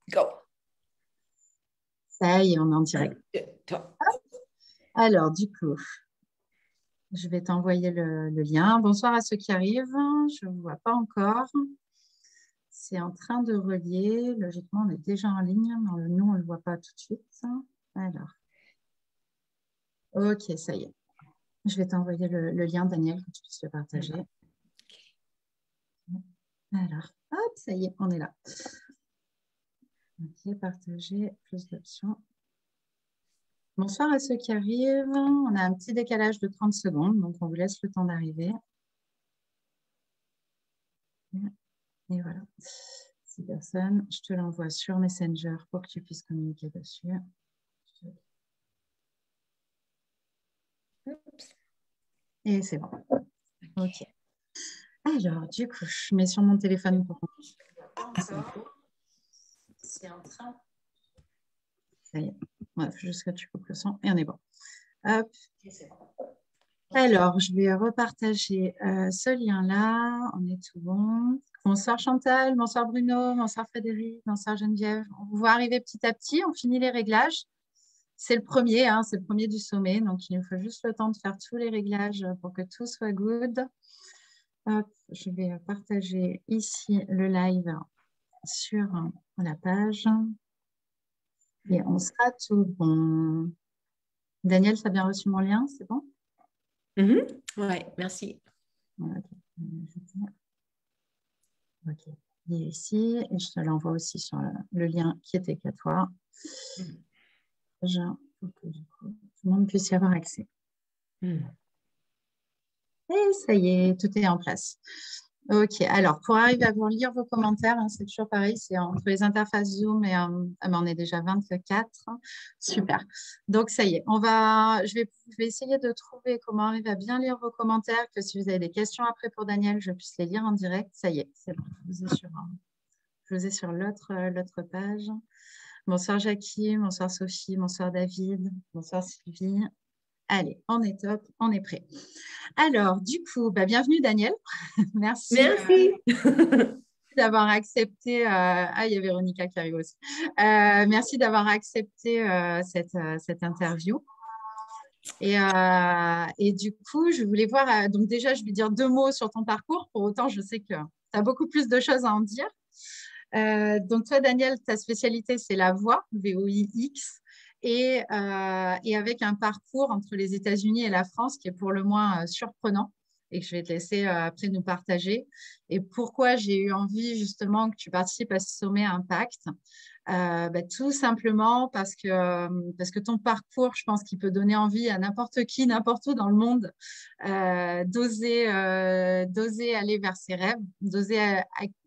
Go. Ça y est, on est en direct. Toi. Alors, du coup, je vais t'envoyer le lien. Bonsoir à ceux qui arrivent. Je ne vous vois pas encore. C'est en train de relier. Logiquement, on est déjà en ligne, mais nous, on ne le voit pas tout de suite. Alors, ok, ça y est. Je vais t'envoyer le lien, Daniel, que tu puisses le partager. Alors, hop, ça y est, on est là. Ok, partager, plus d'options. Bonsoir à ceux qui arrivent. On a un petit décalage de 30 secondes, donc on vous laisse le temps d'arriver. Et voilà. 6 personnes, je te l'envoie sur Messenger pour que tu puisses communiquer dessus. Et c'est bon. Ok. Alors, du coup, je mets sur mon téléphone pour qu'on puisse pas encore. C'est en train. Ça y est. Bref, juste que tu coupes le son et on est bon. Hop. Et c'est bon. Alors, je vais repartager ce lien-là. On est tout bon. Bonsoir Chantal, bonsoir Bruno, bonsoir Frédéric, bonsoir Geneviève. On vous voit arriver petit à petit. On finit les réglages. C'est le premier, hein, c'est le premier du sommet. Donc, il nous faut juste le temps de faire tous les réglages pour que tout soit good. Hop, je vais partager ici le live sur la page. Et on sera tout bon. Daniel, tu as bien reçu mon lien, c'est bon? Oui, merci. Ok, il est ici et je te l'envoie aussi sur le lien qui était qu'à toi. Pour que du coup, tout le monde puisse y avoir accès. Et ça y est, tout est en place. Ok, alors pour arriver à vous lire vos commentaires, hein, c'est toujours pareil, c'est entre les interfaces Zoom et mais on est déjà 24. Super. Donc ça y est, je vais essayer de trouver comment arriver à bien lire vos commentaires, que si vous avez des questions après pour Daniel, je puisse les lire en direct. Ça y est, c'est bon, je vous ai sur l'autre page. Bonsoir Jackie, bonsoir Sophie, bonsoir David, bonsoir Sylvie. Allez, on est top, on est prêt. Alors, du coup, bienvenue Daniel. Merci. Merci. D'avoir accepté. Il y a Véronica qui arrive aussi. Merci d'avoir accepté cette interview. Et du coup, je voulais voir. Donc, déjà, je vais dire 2 mots sur ton parcours. Pour autant, je sais que tu as beaucoup plus de choses à en dire. Donc, toi, Daniel, ta spécialité, c'est la voix, VOIX. Et avec un parcours entre les États-Unis et la France qui est pour le moins surprenant et que je vais te laisser après nous partager. Et pourquoi j'ai eu envie justement que tu participes à ce sommet Impact tout simplement parce que ton parcours, je pense qu'il peut donner envie à n'importe qui, n'importe où dans le monde, d'oser aller vers ses rêves, d'oser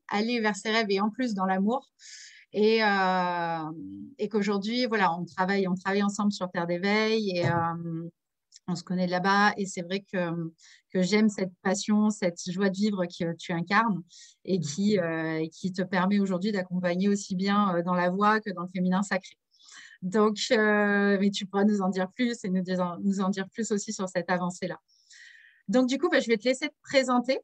aller vers ses rêves et en plus dans l'amour. Et qu'aujourd'hui, voilà, on travaille ensemble sur Terre d'éveil et on se connaît de là-bas. Et c'est vrai que j'aime cette passion, cette joie de vivre que tu incarnes et qui te permet aujourd'hui d'accompagner aussi bien dans la voix que dans le féminin sacré. Donc, mais tu pourras nous en dire plus et nous en dire plus aussi sur cette avancée-là. Donc, du coup, je vais te laisser te présenter.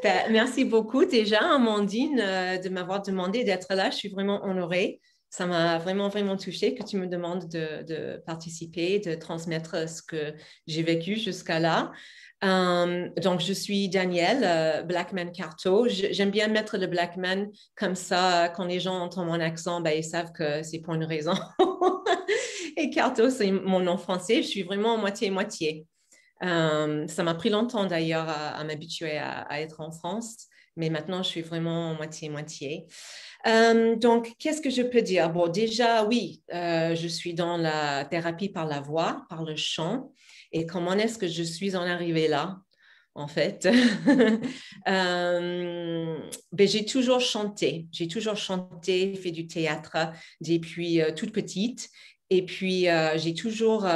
Merci beaucoup déjà, Amandine, de m'avoir demandé d'être là. Je suis vraiment honorée. Ça m'a vraiment, vraiment touchée que tu me demandes de participer, de transmettre ce que j'ai vécu jusqu'à là. Donc, je suis Danielle, Blackman Carto. J'aime bien mettre le Blackman comme ça, quand les gens entendent mon accent, ils savent que c'est pour une raison. Et Carto, c'est mon nom français. Je suis vraiment moitié-moitié. Ça m'a pris longtemps d'ailleurs à m'habituer à être en France, mais maintenant je suis vraiment moitié-moitié. Donc, qu'est-ce que je peux dire? Bon, déjà, oui, je suis dans la thérapie par la voix, par le chant. Et comment est-ce que je suis en arrivée là, en fait? J'ai toujours chanté, fait du théâtre depuis toute petite. Et puis, j'ai toujours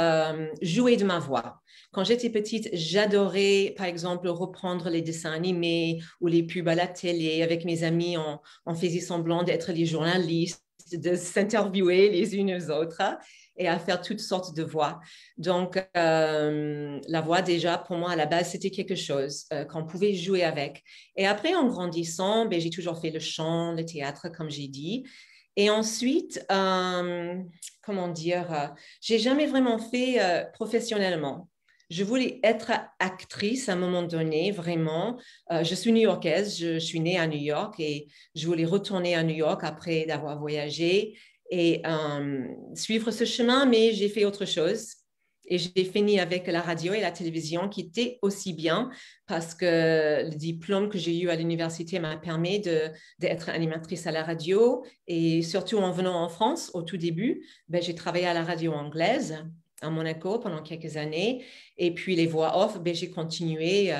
joué de ma voix. Quand j'étais petite, j'adorais, par exemple, reprendre les dessins animés ou les pubs à la télé avec mes amis. On faisait semblant d'être les journalistes de s'interviewer les unes aux autres et à faire toutes sortes de voix. Donc, la voix, déjà, pour moi, à la base, c'était quelque chose qu'on pouvait jouer avec. Et après, en grandissant, ben, j'ai toujours fait le chant, le théâtre, comme j'ai dit. Et ensuite, comment dire, j'ai jamais vraiment fait professionnellement. Je voulais être actrice à un moment donné, vraiment. Je suis new-yorkaise, je suis née à New York et je voulais retourner à New York après d'avoir voyagé et suivre ce chemin, mais j'ai fait autre chose. Et j'ai fini avec la radio et la télévision qui étaient aussi bien parce que le diplôme que j'ai eu à l'université m'a permis d'être animatrice à la radio. Et surtout en venant en France au tout début, ben, j'ai travaillé à la radio anglaise à Monaco pendant quelques années. Et puis les voix off, ben, j'ai continué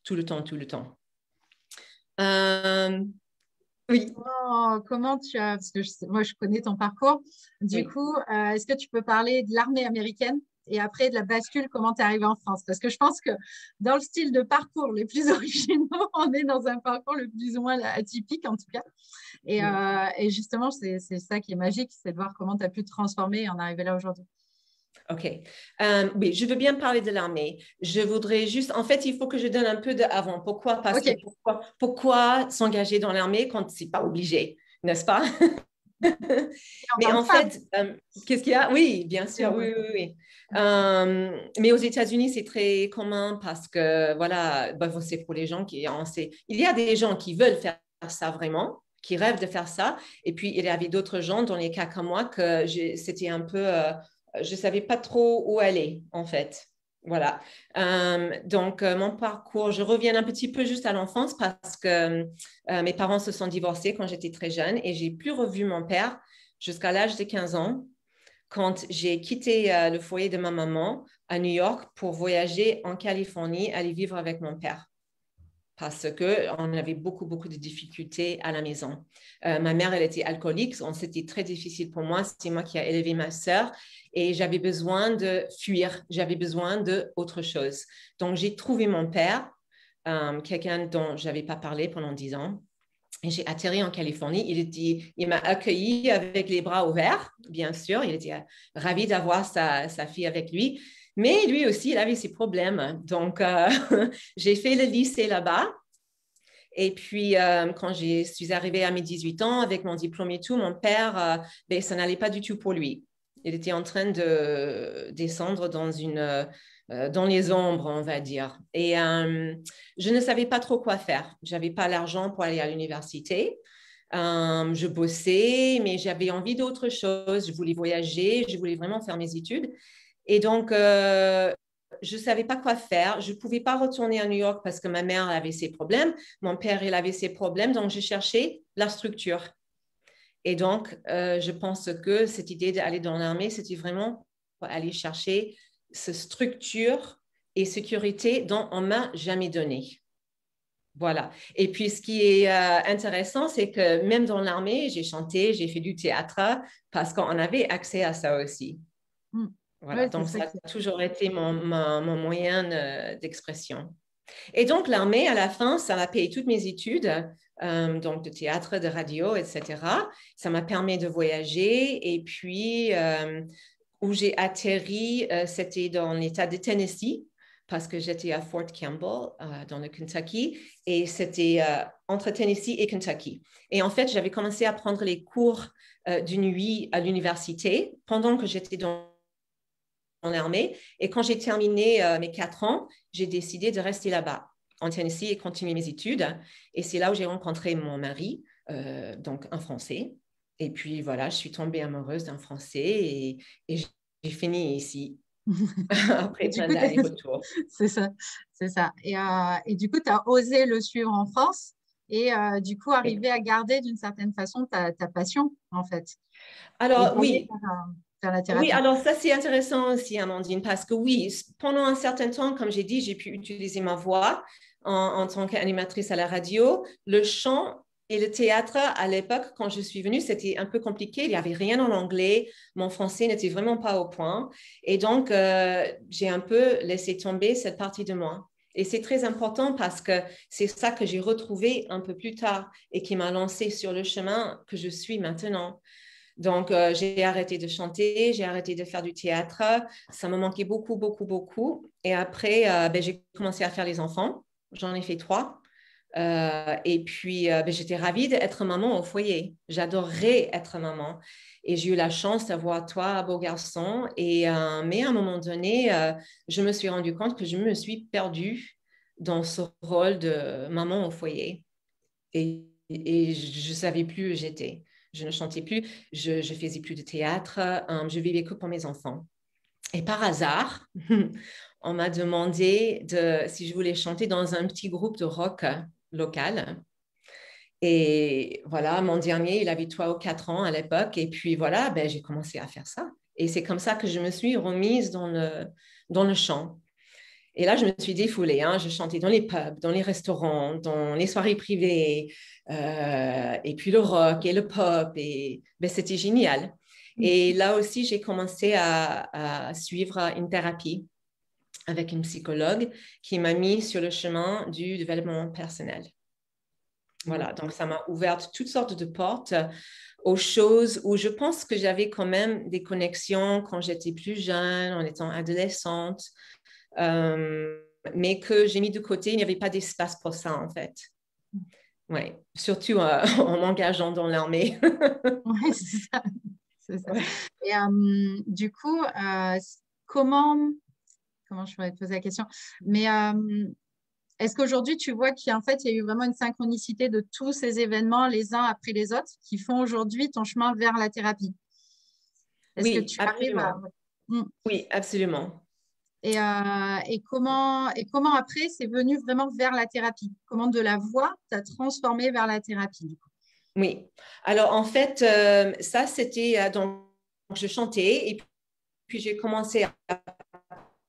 tout le temps, tout le temps. Oui. Comment tu as, parce que moi je connais ton parcours, du Oui. coup, est-ce que tu peux parler de l'armée américaine et après de la bascule, comment tu es arrivé en France? Parce que je pense que dans le style de parcours les plus originaux, on est dans un parcours le plus ou moins atypique en tout cas. Et justement, c'est ça qui est magique, c'est de voir comment tu as pu te transformer et en arriver là aujourd'hui. OK. Oui, je veux bien parler de l'armée. Je voudrais juste, en fait, il faut que je donne un peu d'avant. Pourquoi? Parce que Ok. pourquoi s'engager dans l'armée quand c'est pas obligé, n'est-ce pas? Et en Mais tant en que femme, fait, qu'est-ce qu'il y a? Oui, bien c'est sûr, vrai. oui, oui, oui. Mais aux États-Unis, c'est très commun parce que, voilà, bah, c'est pour les gens qui en sait. Il y a des gens qui veulent faire ça vraiment, qui rêvent de faire ça. Et puis, il y avait d'autres gens, dans les cas comme moi, que c'était un peu, je ne savais pas trop où aller, en fait. Voilà. Donc, mon parcours, je reviens un petit peu juste à l'enfance parce que mes parents se sont divorcés quand j'étais très jeune et j'ai plus revu mon père jusqu'à l'âge de 15 ans quand j'ai quitté le foyer de ma maman à New York pour voyager en Californie, aller vivre avec mon père parce qu'on avait beaucoup, beaucoup de difficultés à la maison. Ma mère, elle était alcoolique, c'était très difficile pour moi. C'est moi qui ai élevé ma sœur et j'avais besoin de fuir, j'avais besoin d'autre chose. Donc, j'ai trouvé mon père, quelqu'un dont je n'avais pas parlé pendant 10 ans. Et j'ai atterri en Californie. Il m'a accueilli avec les bras ouverts, bien sûr. Il était ravi d'avoir sa fille avec lui. Mais lui aussi, il avait ses problèmes. Donc, j'ai fait le lycée là-bas. Et puis, quand je suis arrivée à mes 18 ans, avec mon diplôme et tout, mon père, ben, ça n'allait pas du tout pour lui. Il était en train de descendre dans les ombres, on va dire. Et je ne savais pas trop quoi faire. Je n'avais pas l'argent pour aller à l'université. Je bossais, mais j'avais envie d'autre chose. Je voulais voyager, je voulais vraiment faire mes études. Et donc, je ne savais pas quoi faire. Je ne pouvais pas retourner à New York parce que ma mère avait ses problèmes. Mon père, il avait ses problèmes. Donc, je cherchais la structure. Et donc, je pense que cette idée d'aller dans l'armée, c'était vraiment pour aller chercher cette structure et sécurité dont on ne m'a jamais donné. Voilà. Et puis, ce qui est intéressant, c'est que même dans l'armée, j'ai chanté, j'ai fait du théâtre parce qu'on avait accès à ça aussi. Mm. Voilà. Ouais, c'est Donc, ça ça qui a toujours été mon moyen d'expression. Et donc, l'armée, à la fin, ça m'a payé toutes mes études, donc de théâtre, de radio, etc. Ça m'a permis de voyager. Et puis, où j'ai atterri, c'était dans l'État de Tennessee, parce que j'étais à Fort Campbell, dans le Kentucky, et c'était entre Tennessee et Kentucky. Et en fait, j'avais commencé à prendre les cours de nuit à l'université pendant que j'étais dans l'armée. Et quand j'ai terminé mes 4 ans, j'ai décidé de rester là-bas, en Tennessee, et continuer mes études. Et c'est là où j'ai rencontré mon mari, donc un Français. Et puis voilà, je suis tombée amoureuse d'un Français et j'ai fini ici Et après du plein coup, d'allers-retours. c'est ça, c'est ça. Et du coup, tu as osé le suivre en France et du coup, Oui. arriver à garder d'une certaine façon ta passion, en fait, et Alors d'aller oui, vers la oui, thérapie. alors ça c'est intéressant aussi, Amandine, parce que oui, pendant un certain temps, comme j'ai dit, j'ai pu utiliser ma voix en tant qu'animatrice à la radio. Le chant et le théâtre, à l'époque, quand je suis venue, c'était un peu compliqué. Il n'y avait rien en anglais. Mon français n'était vraiment pas au point. Et donc, j'ai un peu laissé tomber cette partie de moi. Et c'est très important parce que c'est ça que j'ai retrouvé un peu plus tard et qui m'a lancé sur le chemin que je suis maintenant. Donc, j'ai arrêté de chanter, j'ai arrêté de faire du théâtre. Ça me manquait beaucoup, beaucoup, beaucoup. Et après, j'ai commencé à faire les enfants. J'en ai fait 3. Et puis, j'étais ravie d'être maman au foyer. J'adorais être maman. Et j'ai eu la chance d'avoir 3 beaux garçons. Mais à un moment donné, je me suis rendu compte que je me suis perdue dans ce rôle de maman au foyer. Et je ne savais plus où j'étais. Je ne chantais plus, je ne faisais plus de théâtre, je vivais que pour mes enfants. Et par hasard, on m'a demandé si je voulais chanter dans un petit groupe de rock local. Et voilà, mon dernier, il avait 3 ou 4 ans à l'époque. Et puis voilà, j'ai commencé à faire ça. Et c'est comme ça que je me suis remise dans le chant. Et là, je me suis défoulée. Hein. Je chantais dans les pubs, dans les restaurants, dans les soirées privées, et puis le rock et le pop. Et c'était génial. Et là aussi, j'ai commencé à suivre une thérapie avec une psychologue qui m'a mis sur le chemin du développement personnel. Voilà, donc ça m'a ouvert toutes sortes de portes aux choses où je pense que j'avais quand même des connexions quand j'étais plus jeune, en étant adolescente, mais que j'ai mis de côté. Il n'y avait pas d'espace pour ça, en fait. Oui, surtout en m'engageant dans l'armée. Oui, c'est ça. C'est ça. Ouais. Et du coup, comment je pourrais te poser la question? Mais est-ce qu'aujourd'hui, tu vois qu'en fait, il y a eu vraiment une synchronicité de tous ces événements les uns après les autres qui font aujourd'hui ton chemin vers la thérapie? Est-ce que Oui, tu arrives à... absolument. Oui, absolument. Et comment après, c'est venu vraiment vers la thérapie? Comment de la voix t'as transformé vers la thérapie, du coup? Oui. Alors, en fait, ça, c'était donc, je chantais et puis j'ai commencé à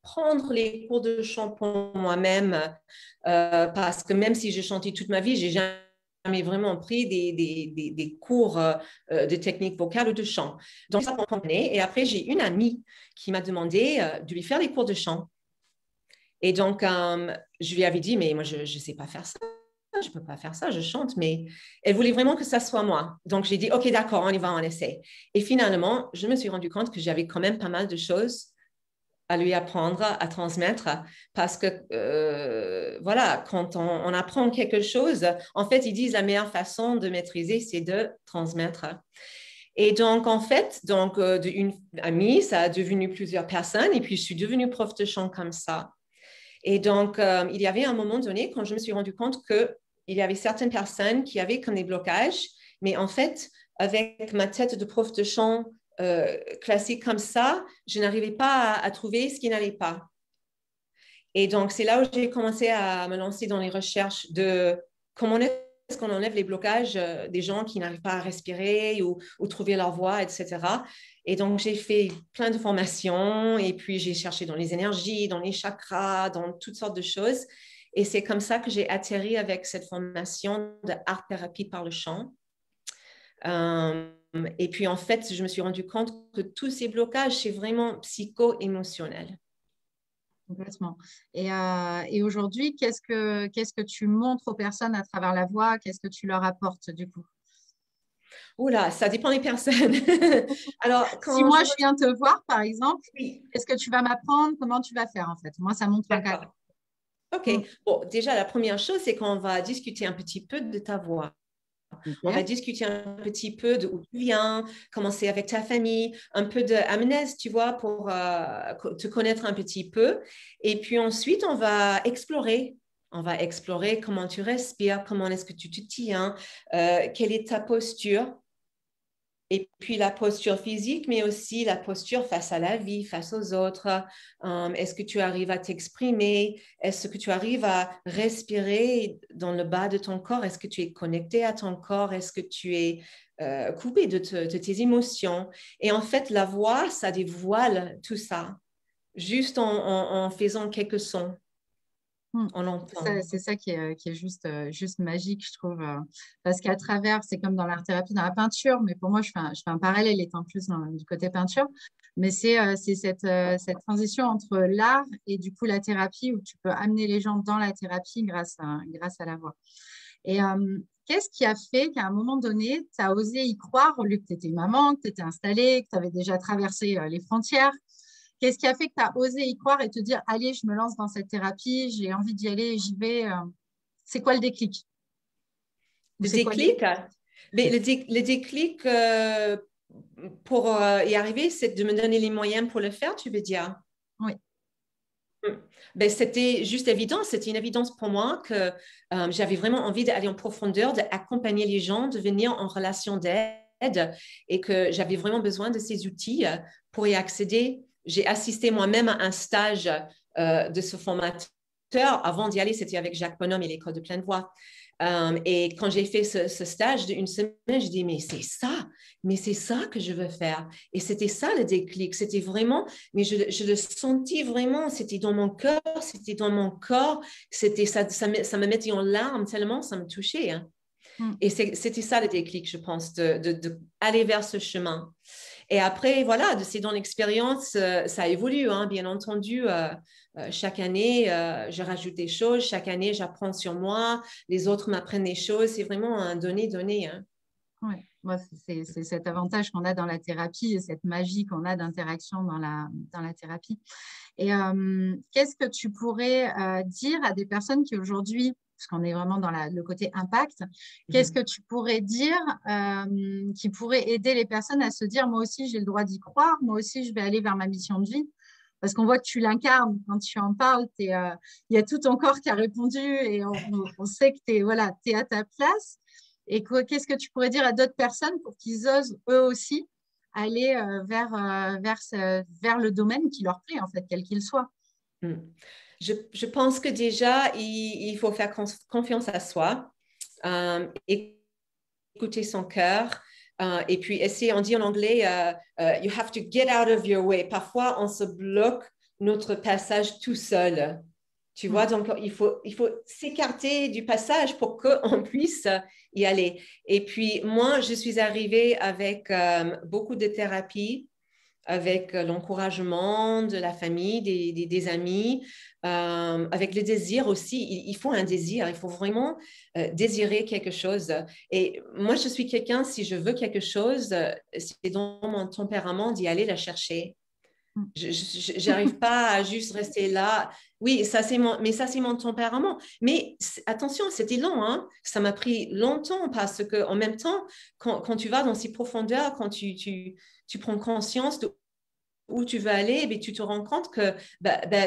prendre les cours de chant pour moi-même parce que même si j'ai chanté toute ma vie, j'ai jamais vraiment pris des cours de technique vocale ou de chant. Donc, ça comprenait. Et après, j'ai une amie qui m'a demandé de lui faire des cours de chant. Et donc, je lui avais dit, mais moi, je ne sais pas faire ça. Je ne peux pas faire ça, je chante, mais elle voulait vraiment que ça soit moi. Donc, j'ai dit, OK, d'accord, on y va, on essaie. Et finalement, je me suis rendu compte que j'avais quand même pas mal de choses à lui apprendre, à transmettre, parce que, voilà, quand on apprend quelque chose, en fait, ils disent la meilleure façon de maîtriser, c'est de transmettre. Et donc, en fait, d'une amie, ça a devenu plusieurs personnes, et puis je suis devenue prof de chant comme ça. Et donc, il y avait un moment donné quand je me suis rendu compte qu'il y avait certaines personnes qui avaient comme des blocages, mais en fait, avec ma tête de prof de chant classique comme ça, je n'arrivais pas à trouver ce qui n'allait pas. Et donc, c'est là où j'ai commencé à me lancer dans les recherches de comment est-ce qu'on enlève les blocages des gens qui n'arrivent pas à respirer ou trouver leur voix, etc. Et donc, j'ai fait plein de formations et puis j'ai cherché dans les énergies, dans les chakras, dans toutes sortes de choses. Et c'est comme ça que j'ai atterri avec cette formation de art-thérapie par le chant. Et puis, en fait, je me suis rendu compte que tous ces blocages, c'est vraiment psycho-émotionnel. Complètement. Et aujourd'hui, qu'est-ce que tu montres aux personnes à travers la voix? Qu'est-ce que tu leur apportes, du coup? Oula, ça dépend des personnes. Alors, Si quand moi, je... je viens te voir, par exemple, Oui, qu'est-ce que tu vas m'apprendre? Comment tu vas faire, en fait? Moi, ça montre un cas. d'accord. OK. Mm. Bon, déjà, la première chose, c'est qu'on va discuter un petit peu de ta voix. On va Ok. discuter un petit peu d'où tu viens, commencer avec ta famille, un peu d'amnésie, tu vois, pour te connaître un petit peu. Et puis ensuite, on va explorer. On va explorer comment tu respires, comment est-ce que tu te tiens, quelle est ta posture. Et puis la posture physique, mais aussi la posture face à la vie, face aux autres. Est-ce que tu arrives à t'exprimer? Est-ce que tu arrives à respirer dans le bas de ton corps? Est-ce que tu es connecté à ton corps? Est-ce que tu es coupé de tes émotions? Et en fait, la voix, ça dévoile tout ça, juste en faisant quelques sons. On l'entend. C'est ça qui est juste magique, je trouve. Parce qu'à travers, c'est comme dans l'art-thérapie, dans la peinture, mais pour moi, je fais un parallèle étant plus du côté peinture. Mais c'est cette transition entre l'art et du coup la thérapie où tu peux amener les gens dans la thérapie grâce à la voix. Et qu'est-ce qui a fait qu'à un moment donné, tu as osé y croire, au lieu que tu étais maman, que tu étais installée, que tu avais déjà traversé les frontières? Qu'est-ce qui a fait que tu as osé y croire et te dire, allez, je me lance dans cette thérapie, j'ai envie d'y aller, j'y vais. C'est quoi le déclic? Ou Le c'est quoi les... déclic, mais le déclic pour y arriver, c'est de me donner les moyens pour le faire, tu veux dire? Oui. Ben, c'était juste évident, c'était une évidence pour moi que j'avais vraiment envie d'aller en profondeur, d'accompagner les gens, de venir en relation d'aide et que j'avais vraiment besoin de ces outils pour y accéder. J'ai assisté moi-même à un stage de ce formateur. Avant d'y aller, c'était avec Jacques Bonhomme et l'école de pleine voix. Et quand j'ai fait ce stage d'une semaine, je dis, mais c'est ça que je veux faire. Et c'était ça le déclic. C'était vraiment, mais je le sentis vraiment, c'était dans mon cœur, c'était dans mon corps, c'était ça me mettait en larmes tellement ça me touchait. Hein. Mm. Et c'était ça le déclic, je pense, d'aller vers ce chemin. Et après, voilà, c'est dans l'expérience, ça évolue, hein, bien entendu. Chaque année, je rajoute des choses. Chaque année, j'apprends sur moi. Les autres m'apprennent des choses. C'est vraiment un donner-donner. Hein. Ouais. Moi, c'est cet avantage qu'on a dans la thérapie et cette magie qu'on a d'interaction dans la thérapie. Et qu'est-ce que tu pourrais dire à des personnes qui aujourd'hui, parce qu'on est vraiment dans le côté impact, qu'est-ce que tu pourrais dire qui pourrait aider les personnes à se dire, moi aussi, j'ai le droit d'y croire, moi aussi, je vais aller vers ma mission de vie? Parce qu'on voit que tu l'incarnes quand tu en parles, il y a tout ton corps qui a répondu et on sait que tu es, voilà, à ta place. Et qu'est-ce que tu pourrais dire à d'autres personnes pour qu'ils osent eux aussi aller vers le domaine qui leur plaît, en fait, quel qu'il soit? Mm. Je pense que déjà, il faut faire confiance à soi, écouter son cœur. Et puis essayer, on dit en anglais, you have to get out of your way. Parfois, on se bloque notre passage tout seul. Tu vois, donc il faut s'écarter du passage pour qu'on puisse y aller. Et puis, moi, je suis arrivée avec beaucoup de thérapie, avec l'encouragement de la famille, des amis, avec le désir aussi. Il faut un désir, il faut vraiment désirer quelque chose. Et moi, je suis quelqu'un, si je veux quelque chose, c'est dans mon tempérament d'y aller la chercher. Je n'arrive pas à juste rester là. Oui, mais ça, c'est mon tempérament. Mais attention, c'était long. Hein? Ça m'a pris longtemps parce qu'en même temps, quand tu vas dans ces profondeurs, quand tu prends conscience de où tu veux aller, mais tu te rends compte que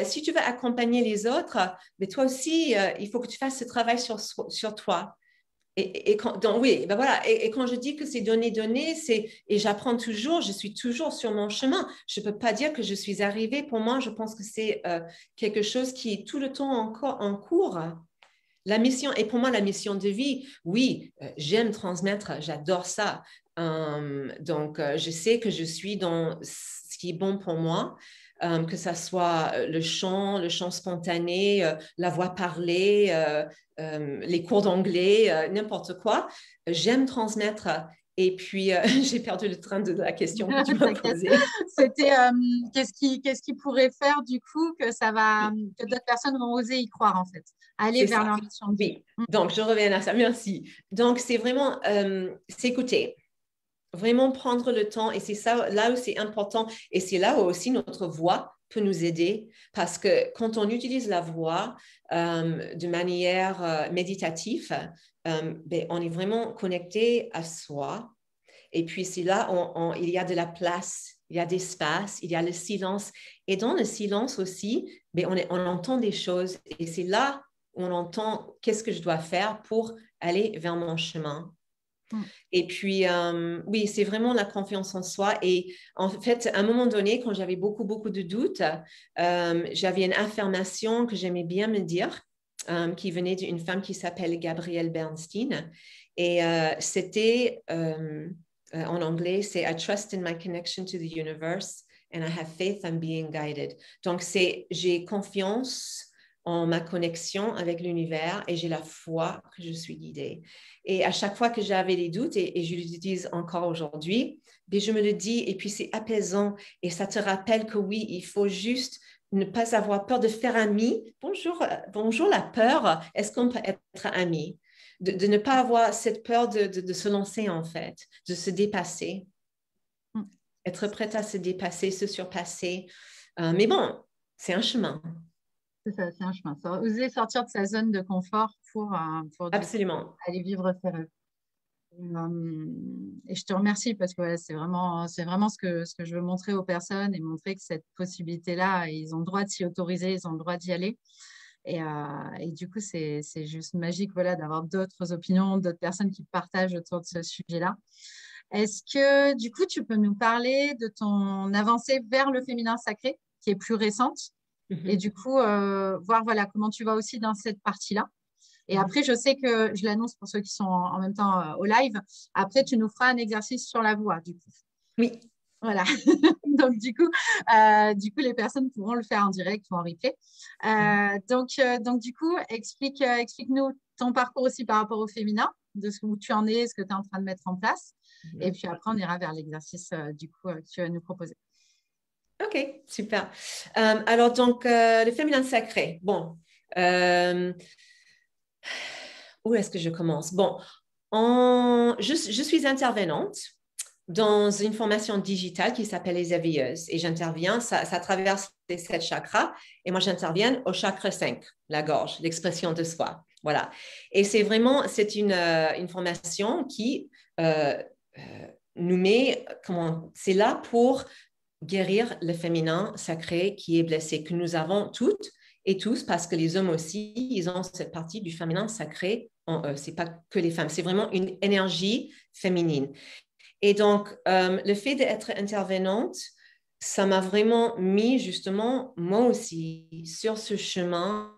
si tu veux accompagner les autres, mais toi aussi, il faut que tu fasses ce travail sur toi. Donc, oui, ben voilà. Et quand je dis que c'est donner, et j'apprends toujours, je suis toujours sur mon chemin. Je ne peux pas dire que je suis arrivée. Pour moi, je pense que c'est quelque chose qui est tout le temps encore en cours. La mission, et pour moi, la mission de vie, oui, j'aime transmettre, j'adore ça. Donc, je sais que je suis dans ce qui est bon pour moi, que ça soit le chant spontané, la voix parlée, les cours d'anglais, n'importe quoi. J'aime transmettre. Et puis, j'ai perdu le train de la question que tu m'as posée. C'était qu'est-ce qui pourrait faire du coup que d'autres personnes vont oser y croire en fait, aller C'est vers ça. leur mission de vie. Oui. Donc, je reviens à ça. Merci. Donc, c'est vraiment s'écouter. Vraiment prendre le temps, et c'est ça là où c'est important, et c'est là où aussi notre voix peut nous aider, parce que quand on utilise la voix de manière méditative, on est vraiment connecté à soi, et puis c'est là il y a de la place, il y a d'espace, il y a le silence, et dans le silence aussi, on entend des choses, et c'est là où on entend qu'est-ce que je dois faire pour aller vers mon chemin. Et puis, oui, c'est vraiment la confiance en soi. Et en fait, à un moment donné, quand j'avais beaucoup, beaucoup de doutes, j'avais une affirmation que j'aimais bien me dire, qui venait d'une femme qui s'appelle Gabrielle Bernstein. Et c'était, en anglais, c'est I trust in my connection to the universe and I have faith I'm being guided. Donc, c'est j'ai confiance en ma connexion avec l'univers et j'ai la foi que je suis guidée. Et à chaque fois que j'avais des doutes, et je l'utilise encore aujourd'hui, mais je me le dis et puis c'est apaisant et ça te rappelle que oui, il faut juste ne pas avoir peur de faire ami. Bonjour, bonjour la peur. Est-ce qu'on peut être ami? De ne pas avoir cette peur de se lancer en fait, de se dépasser. Être prête à se dépasser, se surpasser. Mais bon, c'est un chemin. C'est ça, c'est un chemin. Oser sortir de sa zone de confort pour du coup, Absolument. aller vivre ses rêves. Et je te remercie parce que voilà, c'est vraiment ce que je veux montrer aux personnes et montrer que cette possibilité-là, ils ont le droit de s'y autoriser, ils ont le droit d'y aller. Et du coup, c'est juste magique voilà, d'avoir d'autres opinions, d'autres personnes qui partagent autour de ce sujet-là. Est-ce que du coup, tu peux nous parler de ton avancée vers le féminin sacré qui est plus récente et du coup, voir voilà, comment tu vas aussi dans cette partie-là. Et après, je sais que je l'annonce pour ceux qui sont en même temps au live. Après, tu nous feras un exercice sur la voix, du coup. Oui. Voilà. Donc, du coup, les personnes pourront le faire en direct ou en replay. Donc, du coup, explique-nous ton parcours aussi par rapport au féminin, de où tu en es, ce que tu es en train de mettre en place. Et puis après, on ira vers l'exercice, du coup, que tu vas nous proposer. OK, super. Alors, donc, le féminin sacré. Bon, où est-ce que je commence? Bon, je suis intervenante dans une formation digitale qui s'appelle Les Éveilleuses et j'interviens, ça traverse les 7 chakras et moi j'interviens au chakra 5, la gorge, l'expression de soi. Voilà. Et c'est une formation qui nous met, c'est là pour guérir le féminin sacré qui est blessé, que nous avons toutes et tous, parce que les hommes aussi, ils ont cette partie du féminin sacré en eux. Ce n'est pas que les femmes, c'est vraiment une énergie féminine. Et donc, le fait d'être intervenante, ça m'a vraiment mis justement, moi aussi, sur ce chemin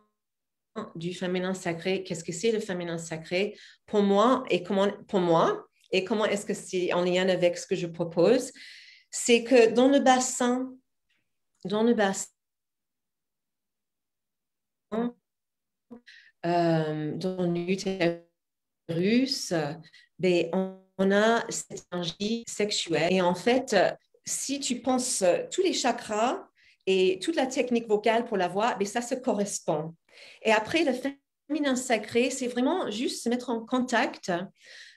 du féminin sacré. Qu'est-ce que c'est le féminin sacré pour moi et comment est-ce que c'est en lien avec ce que je propose? C'est que dans le bassin, dans l'utérus, ben, on a cette énergie sexuelle. Et en fait, si tu penses tous les chakras et toute la technique vocale pour la voix, ben, ça se correspond. Et après, le féminin sacré, c'est vraiment juste se mettre en contact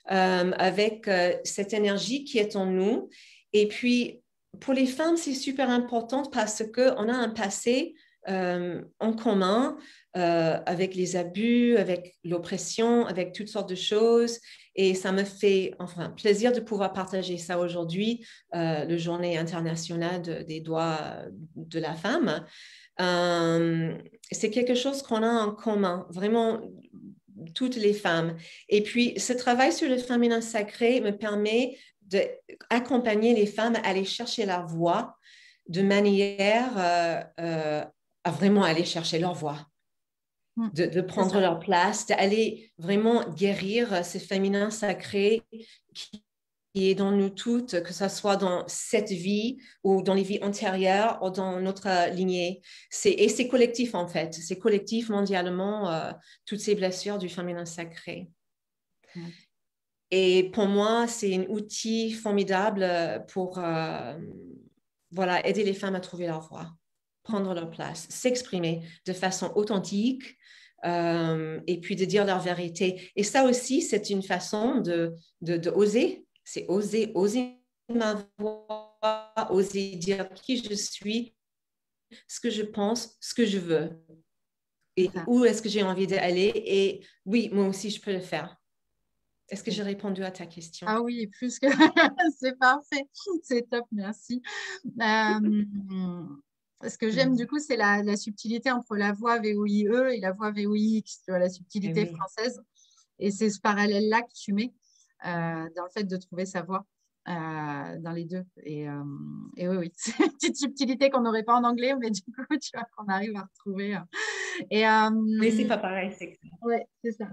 avec cette énergie qui est en nous. Et puis, pour les femmes, c'est super important parce qu'on a un passé en commun avec les abus, avec l'oppression, avec toutes sortes de choses. Et ça me fait plaisir de pouvoir partager ça aujourd'hui, le Journée internationale des droits de la femme. C'est quelque chose qu'on a en commun, vraiment toutes les femmes. Et puis, ce travail sur le féminin sacré me permet d'accompagner les femmes à aller chercher leur voix de manière à vraiment aller chercher leur voix, de prendre leur place, d'aller vraiment guérir ce féminin sacré qui est dans nous toutes, que ce soit dans cette vie ou dans les vies antérieures ou dans notre lignée. Et c'est collectif en fait, c'est collectif mondialement, toutes ces blessures du féminin sacré. Et pour moi, c'est un outil formidable pour aider les femmes à trouver leur voie, prendre leur place, s'exprimer de façon authentique et puis de dire leur vérité. Et ça aussi, c'est une façon de oser. C'est oser ma voix, oser dire qui je suis, ce que je pense, ce que je veux. Et où est-ce que j'ai envie d'aller. Et oui, moi aussi, je peux le faire. Est-ce que j'ai répondu à ta question? Ah oui, plus que c'est parfait, c'est top, merci. Ce que j'aime du coup, c'est la subtilité entre la voix VOIE et la voix VOIX, tu vois, la subtilité française. Et c'est ce parallèle-là que tu mets dans le fait de trouver sa voix dans les deux. Et oui, c'est une petite subtilité qu'on n'aurait pas en anglais, mais du coup, tu vois, qu'on arrive à retrouver. Oui, c'est pas pareil, c'est clair. Oui, c'est ça.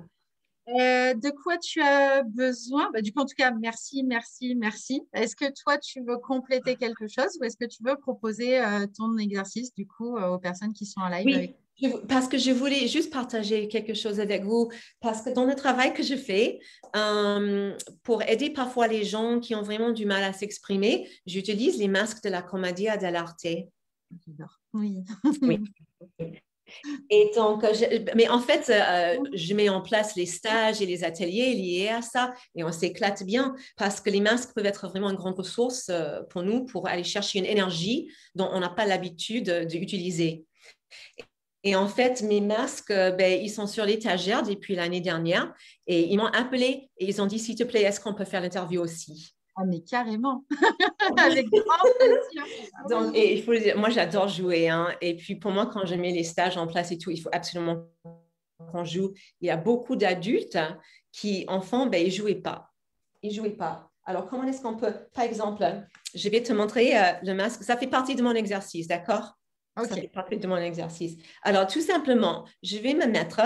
De quoi tu as besoin? Du coup, en tout cas, merci, merci, merci. Est-ce que toi, tu veux compléter quelque chose ou est-ce que tu veux proposer ton exercice du coup aux personnes qui sont en live avec toi? Parce que je voulais juste partager quelque chose avec vous, parce que dans le travail que je fais, pour aider parfois les gens qui ont vraiment du mal à s'exprimer, j'utilise les masques de la Commedia dell'arte. J'adore. Oui. Oui. Et donc, mais en fait, je mets en place les stages et les ateliers liés à ça et on s'éclate bien parce que les masques peuvent être vraiment une grande ressource pour nous pour aller chercher une énergie dont on n'a pas l'habitude d'utiliser. Et en fait, mes masques, ils sont sur l'étagère depuis l'année dernière et ils m'ont appelé et ils ont dit, s'il te plaît, est-ce qu'on peut faire l'interview aussi? Ah, mais carrément, avec grand plaisir. Ah Donc, oui. et il faut le dire, moi, j'adore jouer. Hein, et puis, pour moi, quand je mets les stages en place et tout, il faut absolument qu'on joue. Il y a beaucoup d'adultes qui, enfants, ils ne jouaient pas. Ils ne jouaient pas. Alors, comment est-ce qu'on peut, par exemple, je vais te montrer le masque. Ça fait partie de mon exercice, d'accord? Ça fait Ok. partie de mon exercice. Alors, tout simplement, je vais me mettre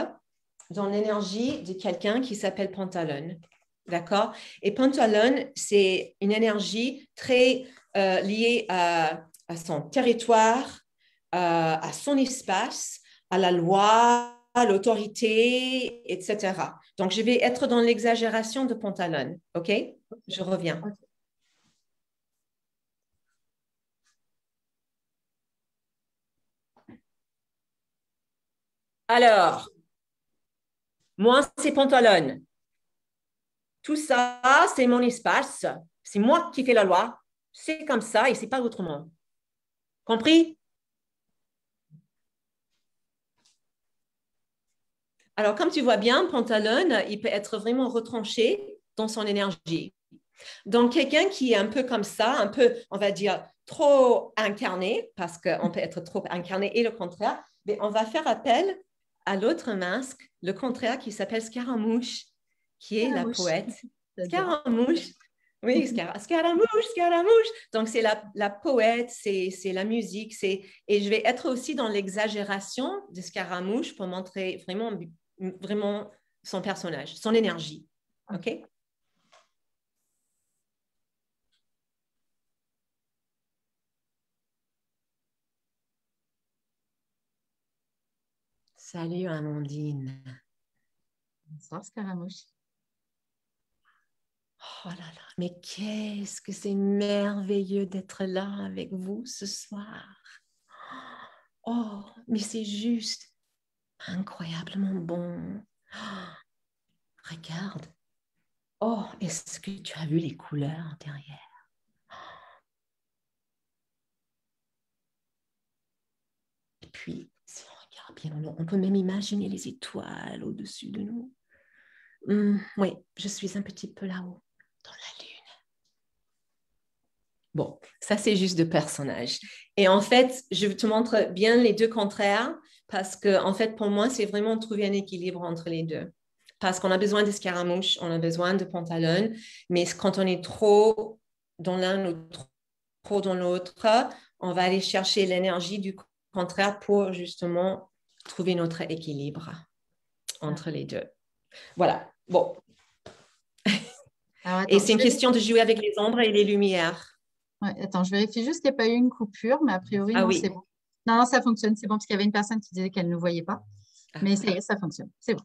dans l'énergie de quelqu'un qui s'appelle Pantalone. D'accord? Et Pantalone, c'est une énergie très liée à son territoire, à son espace, à la loi, à l'autorité, etc. Donc, je vais être dans l'exagération de Pantalone. OK? Je reviens. Ok. Alors, moi, c'est Pantalone. Tout ça, c'est mon espace. C'est moi qui fais la loi. C'est comme ça et c'est pas autrement. Compris? Alors, comme tu vois bien, Pantalone, il peut être vraiment retranché dans son énergie. Donc, quelqu'un qui est un peu comme ça, un peu, on va dire, trop incarné, parce qu'on peut être trop incarné et le contraire, mais on va faire appel à l'autre masque, le contraire, qui s'appelle Scaramouche, qui est la Scaramouche. poète. J'adore. Scaramouche. Oui, Scaramouche, Scaramouche. Donc, c'est la poète, c'est la musique. Et je vais être aussi dans l'exagération de Scaramouche pour montrer vraiment son personnage, son énergie. OK? Salut, Amandine. Bonsoir, Scaramouche. Oh là là, mais qu'est-ce que c'est merveilleux d'être là avec vous ce soir. Oh, mais c'est juste incroyablement bon. Oh, regarde. Oh, est-ce que tu as vu les couleurs derrière? Et puis, si on regarde bien, on peut même imaginer les étoiles au-dessus de nous. Oui, je suis un petit peu là-haut, dans la lune. Bon, ça c'est juste de personnage. Et en fait, je te montre bien les deux contraires parce que, en fait, pour moi, c'est vraiment trouver un équilibre entre les deux. Parce qu'on a besoin de scaramouches, on a besoin de pantalon, mais quand on est trop dans l'un ou trop dans l'autre, on va aller chercher l'énergie du contraire pour justement trouver notre équilibre Ah. entre les deux. Voilà. Bon. Alors, Et attends, c'est une question de jouer avec les ombres et les lumières. ouais, attends, je vérifie juste qu'il n'y a pas eu une coupure, mais a priori, Ah non, c'est oui. bon. Non, non, ça fonctionne, c'est bon, parce qu'il y avait une personne qui disait qu'elle ne voyait pas. Ah. Mais ça y est, ça fonctionne, c'est bon.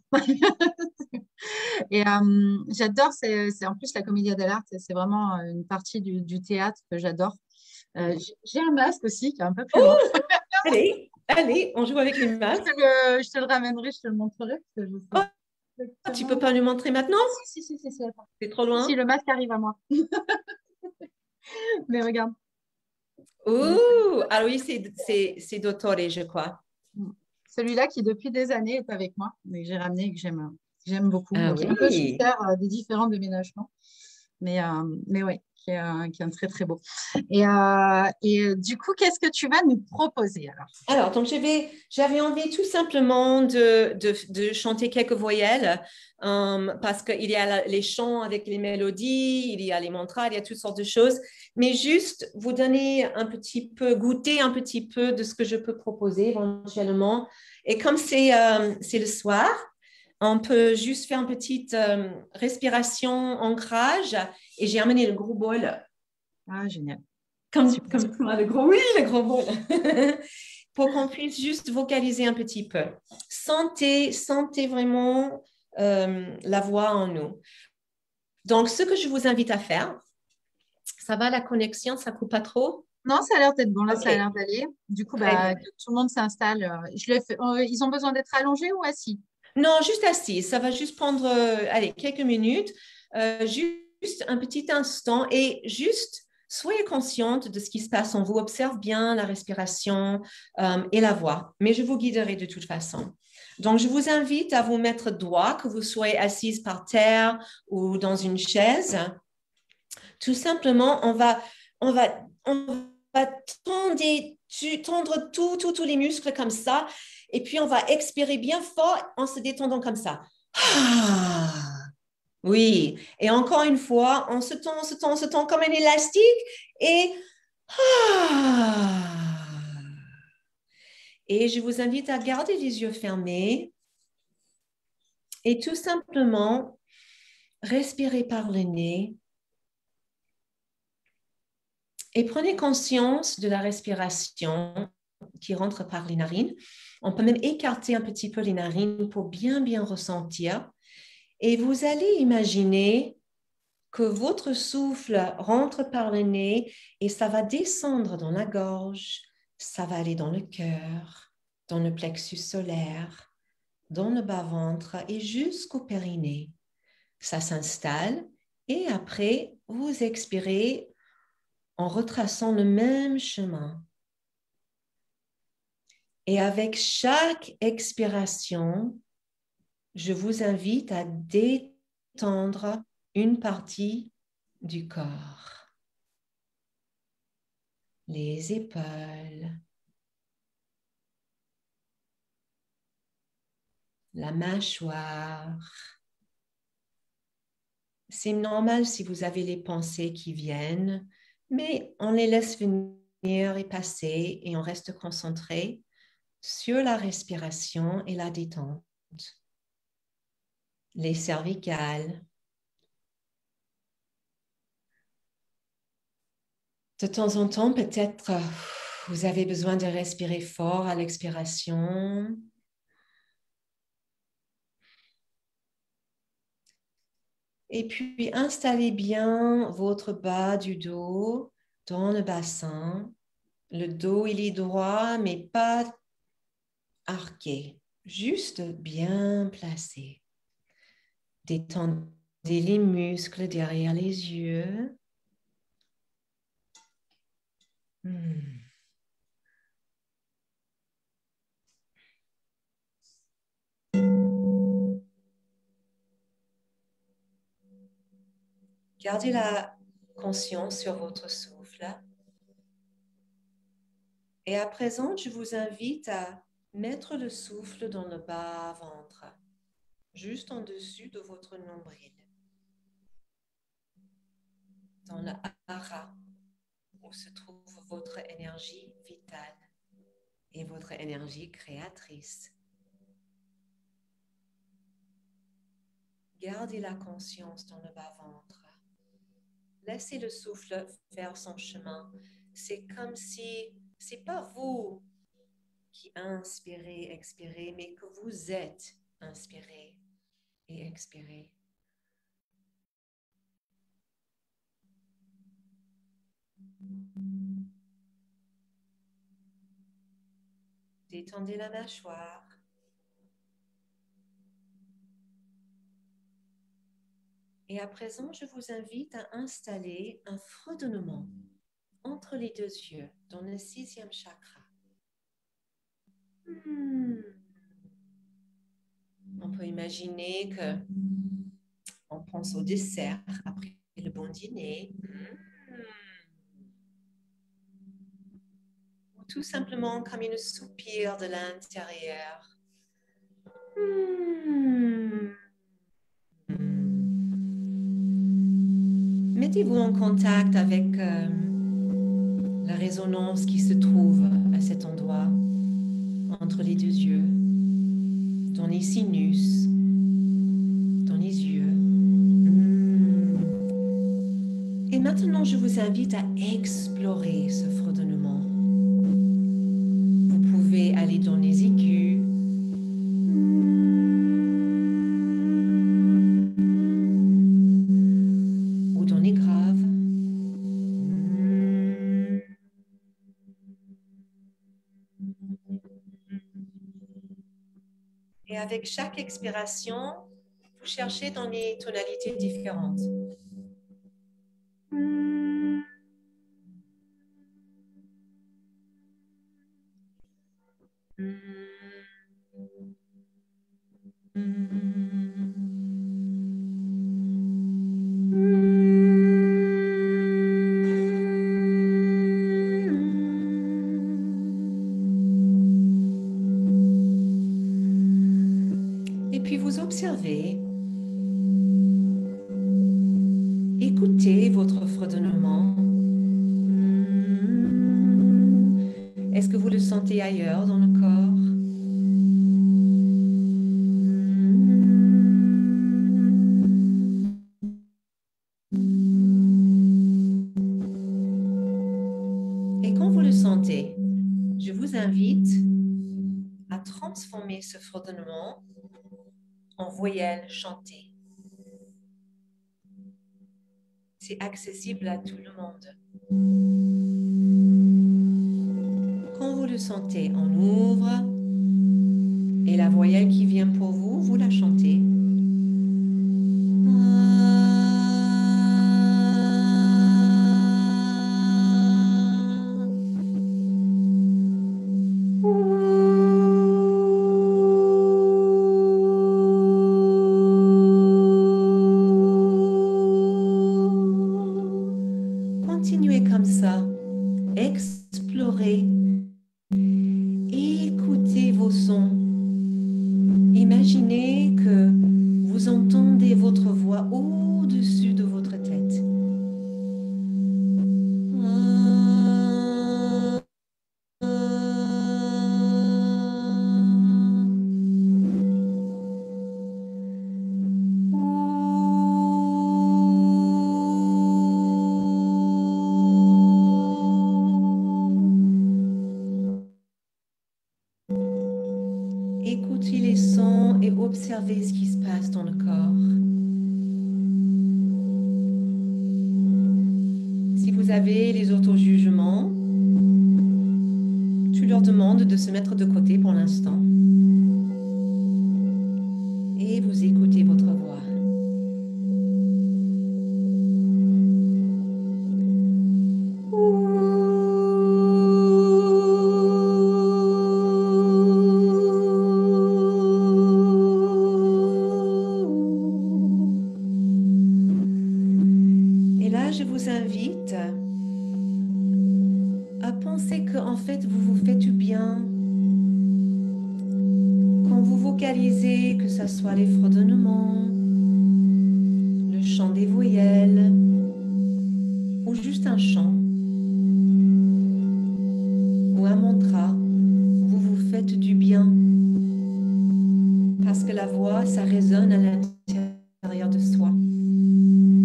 Et j'adore, en plus la comédia dell'arte, c'est vraiment une partie du théâtre que j'adore. J'ai un masque aussi qui est un peu plus loin. Oh, allez, allez, on joue avec les masques. Je te le ramènerai, je te le montrerai, parce que je sais Oh, tu peux exactement. pas nous montrer maintenant? Ah, si, attends. C'est trop Si, loin. le masque arrive à moi. Mais regarde. Donc, Oh, ah oui, c'est Dottore, je crois. celui-là qui, depuis des années, est avec moi, mais que j'ai ramené et que j'aime beaucoup, Ah qui est un peu oui. souffert des différents déménagements. Mais oui, qui est un très, très beau. Et du coup, qu'est-ce que tu vas nous proposer alors? Alors, donc j'avais envie tout simplement de chanter quelques voyelles parce qu'il y a les chants avec les mélodies, il y a les mantras, il y a toutes sortes de choses, mais juste vous donner un petit peu, goûter un petit peu de ce que je peux proposer éventuellement. Et comme c'est le soir, on peut juste faire une petite respiration, ancrage, et j'ai amené le gros bol Ah, génial. comme Super. toi, le gros, oui, le gros bol. pour qu'on puisse juste vocaliser un petit peu. Sentez vraiment la voix en nous. Donc, ce que je vous invite à faire, ça va la connexion, ça ne coupe pas trop? Non, ça a l'air d'être bon. Là, OK, ça a l'air d'aller. Du coup, très bien. que tout le monde s'installe. Ils ont besoin d'être allongés ou assis? Non, juste assise. Ça va juste prendre, allez, quelques minutes, juste un petit instant et juste soyez consciente de ce qui se passe en vous. Observe bien la respiration et la voix, mais je vous guiderai de toute façon. Donc, je vous invite à vous mettre droit, que vous soyez assise par terre ou dans une chaise. Tout simplement, on va tendre tous les muscles comme ça. Et puis, on va expirer bien fort en se détendant comme ça. Ah, oui. Et encore une fois, on se tend comme un élastique. Et, ah. Et je vous invite à garder les yeux fermés et tout simplement respirer par le nez. Et prenez conscience de la respiration qui rentre par les narines. On peut même écarter un petit peu les narines pour bien ressentir. Et vous allez imaginer que votre souffle rentre par le nez et ça va descendre dans la gorge, ça va aller dans le cœur, dans le plexus solaire, dans le bas-ventre et jusqu'au périnée. Ça s'installe et après, vous expirez en retraçant le même chemin. Et avec chaque expiration, je vous invite à détendre une partie du corps. Les épaules, la mâchoire. C'est normal si vous avez les pensées qui viennent, mais on les laisse venir et passer et on reste concentré sur la respiration et la détente. Les cervicales. De temps en temps, peut-être vous avez besoin de respirer fort à l'expiration. Et puis, installez bien votre bas du dos dans le bassin. Le dos, il est droit, mais pas arqué, juste bien placé. Détendez les muscles derrière les yeux. Gardez la conscience sur votre souffle. Et à présent, je vous invite à mettre le souffle dans le bas-ventre, juste en dessus de votre nombril, dans le hara, où se trouve votre énergie vitale et votre énergie créatrice. Gardez la conscience dans le bas-ventre. Laissez le souffle faire son chemin. C'est comme si ce n'est pas vous qui inspirez, expirez, mais que vous êtes inspiré et expiré. Détendez la mâchoire. Et à présent, je vous invite à installer un fredonnement entre les deux yeux dans le 6e chakra. On peut imaginer que on pense au dessert après le bon dîner. Ou tout simplement comme une soupir de l'intérieur. Mettez-vous en contact avec la résonance qui se trouve à cet endroit, entre les deux yeux, dans les sinus, dans les yeux. Et maintenant, je vous invite à explorer ce fredonnement. Vous avec chaque expiration, vous cherchez dans les tonalités différentes. Et puis vous observez, écoutez votre fredonnement. Est-ce que vous le sentez ailleurs dans le corps? Et quand vous le sentez, je vous invite à transformer ce fredonnement en voyelles chantées. C'est accessible à tout le monde. Quand vous le sentez, on ouvre et la voyelle qui vient pour vous, vous la chantez. Continuez comme ça, explorez, écoutez vos sons. Imaginez que vous entendez votre voix au-dessus de votre tête. Écoutez les sons et observez ce qui se passe dans le corps. Si vous avez les auto-jugements, je leur demande de se mettre de côté pour l'instant. Et vous écoutez votre voix. Et là, je vous invite à penser qu'en fait, vous vous faites du bien. Quand vous vocalisez, que ce soit les fredonnements, le chant des voyelles, ou juste un chant, ou un mantra, vous vous faites du bien. Parce que la voix, ça résonne à l'intérieur de soi.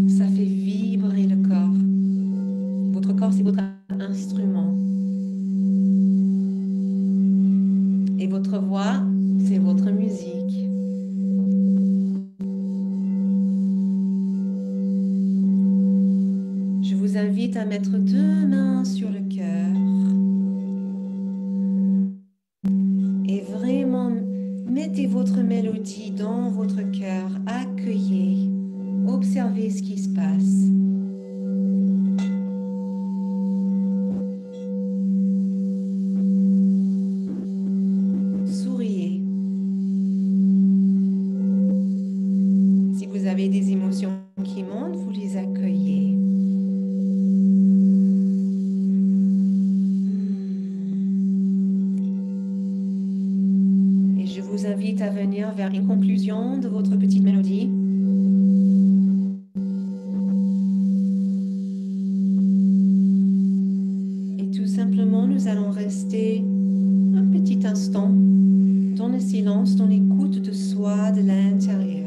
Ça fait vibrer le corps. Votre corps, c'est votre instrument. Et votre voix, c'est votre musique. Je vous invite à mettre 2 mains sur le cœur et vraiment mettez votre mélodie dans votre cœur, accueillez, observez ce qui se passe. Souriez. Si vous avez des émotions qui montent, vous les accueillez. Et je vous invite à venir vers une conclusion de votre petite mélodie. Et tout simplement, nous allons rester un petit instant dans le silence, dans l'écoute de soi, de l'intérieur.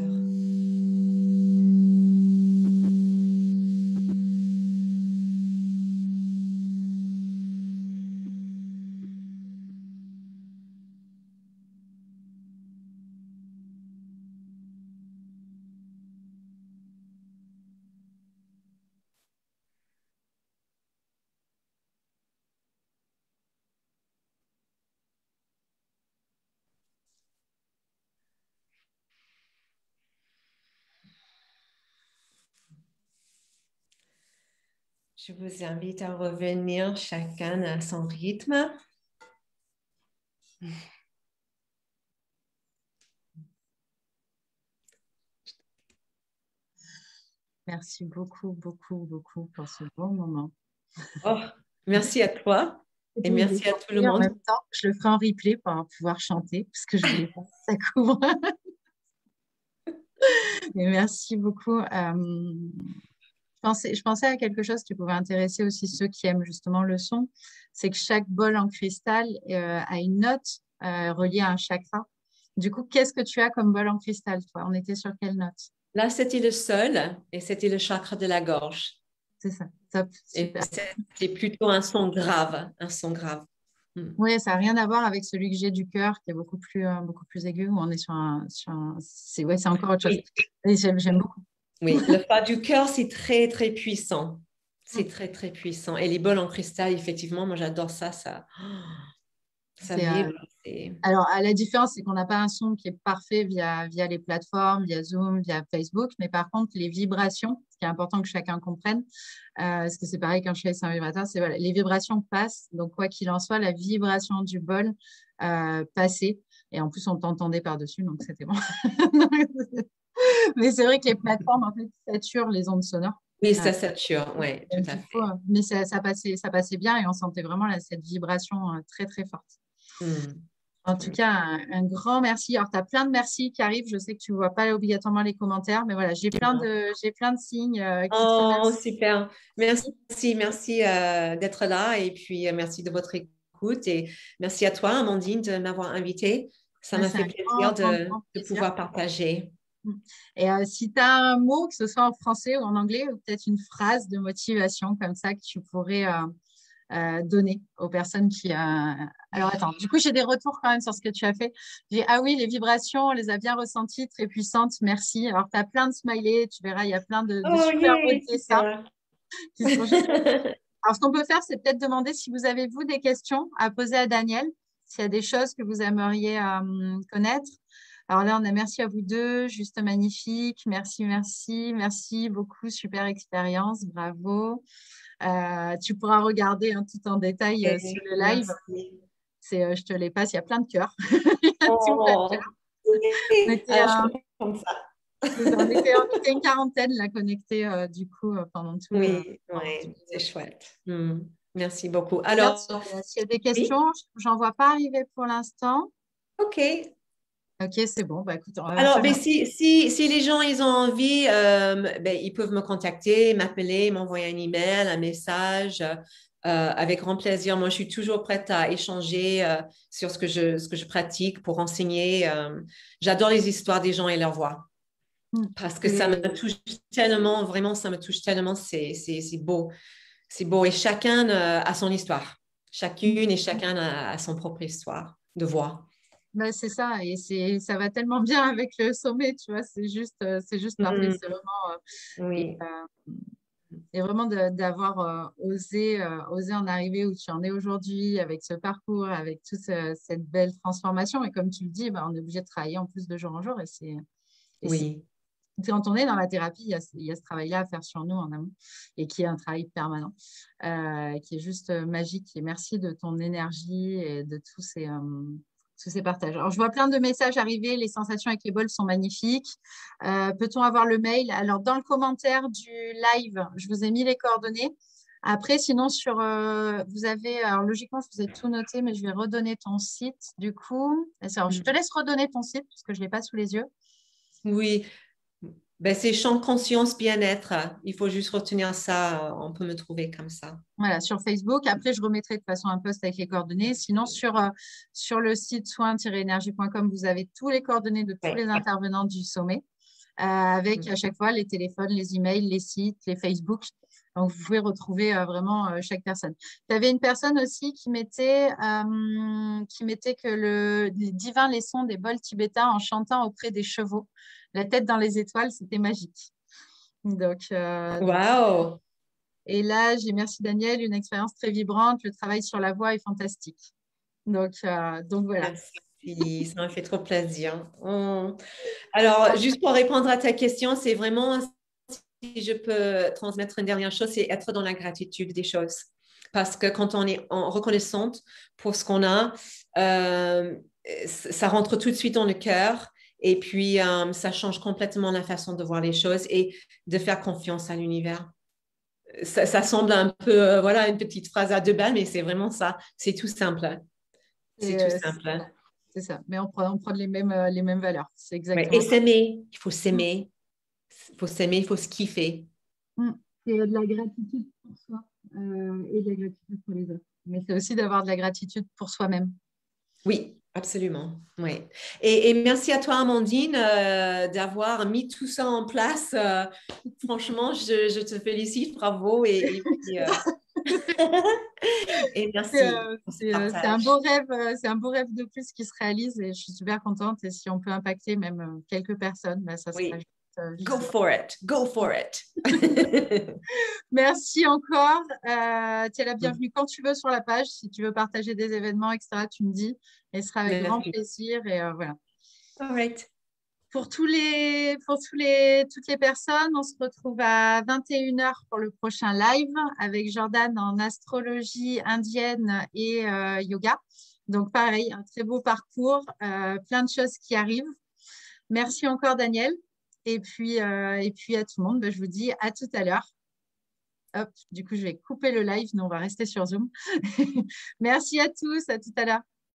Je vous invite à revenir chacun à son rythme. Merci beaucoup, beaucoup, beaucoup pour ce bon moment. Oh, merci à toi et merci à tout le En monde. même temps, je le ferai en replay pour pouvoir chanter, parce que je voulais pas que ça couvre. Mais merci beaucoup. Je pensais à quelque chose qui pouvait intéresser aussi ceux qui aiment justement le son, c'est que chaque bol en cristal a une note reliée à un chakra. Du coup, qu'est-ce que tu as comme bol en cristal, toi? On était sur quelle note? Là, c'était le sol et c'était le chakra de la gorge. C'est ça, top, Et super. c'est plutôt un son grave, un son grave. Oui, ça n'a rien à voir avec celui que j'ai du cœur, qui est beaucoup plus aigu, où on est c'est encore autre chose. Oui, Et j'aime beaucoup. oui, le fa du cœur, c'est très, très puissant. Mm. C'est très, très puissant. Et les bols en cristal, effectivement, moi, j'adore ça. Ça C'est, vibre. Alors, la différence, c'est qu'on n'a pas un son qui est parfait via les plateformes, via Zoom, via Facebook, mais par contre, les vibrations, ce qui est important que chacun comprenne, parce que c'est pareil quand je fais un vibrateur, c'est voilà, les vibrations passent, donc quoi qu'il en soit, la vibration du bol passait, et en plus, on t'entendait par-dessus, donc c'était bon. Mais c'est vrai que les plateformes, en fait, saturent les ondes sonores. Oui, Euh, ça sature, oui, tout donc, à du coup, fait. mais ça passait bien et on sentait vraiment cette vibration très, très forte. Mm. En tout cas, un grand merci. Alors, tu as plein de merci qui arrivent. Je sais que tu ne vois pas obligatoirement les commentaires, mais voilà, j'ai plein de signes qui te Oh, remercient. super. Merci, merci d'être là et puis merci de votre écoute et merci à toi, Amandine, de m'avoir invitée. Ça Ouais, m'a c'est fait un grand, plaisir grand, de, grand de plaisir. pouvoir partager. Et si tu as un mot, que ce soit en français ou en anglais, ou peut-être une phrase de motivation comme ça que tu pourrais donner aux personnes qui. Alors, attends, du coup, j'ai des retours quand même sur ce que tu as fait. Ah oui, les vibrations, on les a bien ressenties, très puissantes, merci. Alors, tu as plein de smileys, tu verras, il y a plein de Oh, super beaux yeah, dessins super. qui sont géniaux. Alors, ce qu'on peut faire, c'est peut-être demander si vous avez, vous, des questions à poser à Daniel, s'il y a des choses que vous aimeriez connaître. Alors là, on a merci à vous deux, juste magnifique. Merci, merci, merci beaucoup, super expérience, bravo. Tu pourras regarder tout en détail sur le live. Merci. Je te les passe, il y a plein de cœurs. Il y a tout plein de Oh, cœurs. On oui. était, Alors, je suis comme ça. on était une quarantaine là, connectés du coup Oui, pendant tout oui, le c'est live. chouette. Merci beaucoup. Regarde Alors, s'il y a des oui, questions. J'en vois pas arriver pour l'instant. OK. Ok, c'est bon. Bah, écoute, on va Alors, faire ben, un. si les gens ils ont envie, ben, ils peuvent me contacter, m'appeler, m'envoyer un email, un message, avec grand plaisir. Moi, je suis toujours prête à échanger sur ce que je pratique pour enseigner. J'adore les histoires des gens et leur voix parce que ça me C'est touche tellement, vraiment, ça me touche tellement. C'est beau, c'est beau. Et chacun a son histoire. Chacune et chacun a son propre histoire de voix. bah, c'est ça. Et ça va tellement bien avec le sommet, tu vois. C'est juste parfait. Mm, Et, oui, et vraiment d'avoir osé en arriver où tu en es aujourd'hui avec ce parcours, avec toute cette belle transformation. Et comme tu le dis, bah, on est obligé de travailler en plus de jour en jour. Et oui, quand on est dans la thérapie, il y a ce travail-là à faire sur nous en amont et qui est un travail permanent, qui est juste magique. Et merci de ton énergie et de tous ces partages. Alors, je vois plein de messages arriver. Les sensations avec les bols sont magnifiques. Peut-on avoir le mail? Alors, dans le commentaire du live, je vous ai mis les coordonnées. Après, sinon, vous avez, alors logiquement, je vous ai tout noté, mais je vais redonner ton site du coup. Alors, je te laisse redonner ton site parce que je ne l'ai pas sous les yeux. oui. Ben, c'est champ conscience bien-être. Il faut juste retenir ça. On peut me trouver comme ça. Voilà, sur Facebook. Après, je remettrai de toute façon un post avec les coordonnées. Sinon, sur le site soin-énergie.com, vous avez tous les coordonnées de tous Ouais. les intervenants du sommet, avec à chaque fois les téléphones, les emails, les sites, les Facebook. Donc, vous pouvez retrouver vraiment chaque personne. Tu avais une personne aussi qui mettait que les divins les sons des bols tibétains en chantant auprès des chevaux. La tête dans les étoiles, c'était magique. Donc, Waouh! et là, j'ai merci Daniel, une expérience très vibrante. Le travail sur la voix est fantastique. Donc voilà. Merci, ça m'a fait trop plaisir. Alors, juste pour répondre à ta question, c'est vraiment si je peux transmettre une dernière chose, c'est être dans la gratitude des choses. Parce que quand on est en reconnaissante pour ce qu'on a, ça rentre tout de suite dans le cœur. Et puis, ça change complètement la façon de voir les choses et de faire confiance à l'univers. Ça semble un peu, voilà, une petite phrase à deux balles, mais c'est vraiment ça. C'est tout simple. C'est tout simple. C'est ça. Mais on prend les mêmes valeurs. C'est Ouais. exactement Et ça. s'aimer. Il faut s'aimer. Il faut s'aimer, il faut se kiffer. C'est de la gratitude pour soi et de la gratitude pour les autres. Mais c'est aussi d'avoir de la gratitude pour soi-même. Oui, absolument. Oui. Et merci à toi, Amandine, d'avoir mis tout ça en place. Franchement, je te félicite, bravo. Et merci pour ce C'est un partage. beau rêve, c'est un beau rêve de plus qui se réalise et je suis super contente. Et si on peut impacter même quelques personnes, bah, ça sera Oui. juste, Go juste for it. Go for it. Merci encore. Tu es la bienvenue quand tu veux sur la page. Si tu veux partager des événements, etc., tu me dis. Et ce sera avec grand Merci. plaisir. Et voilà. All right. Toutes les personnes, on se retrouve à 21h pour le prochain live avec Jordan en astrologie indienne et yoga. Donc, pareil, un très beau parcours, plein de choses qui arrivent. Merci encore, Daniel. Et puis à tout le monde, je vous dis à tout à l'heure. Hop, du coup, je vais couper le live. Nous, on va rester sur Zoom. Merci à tous. À tout à l'heure.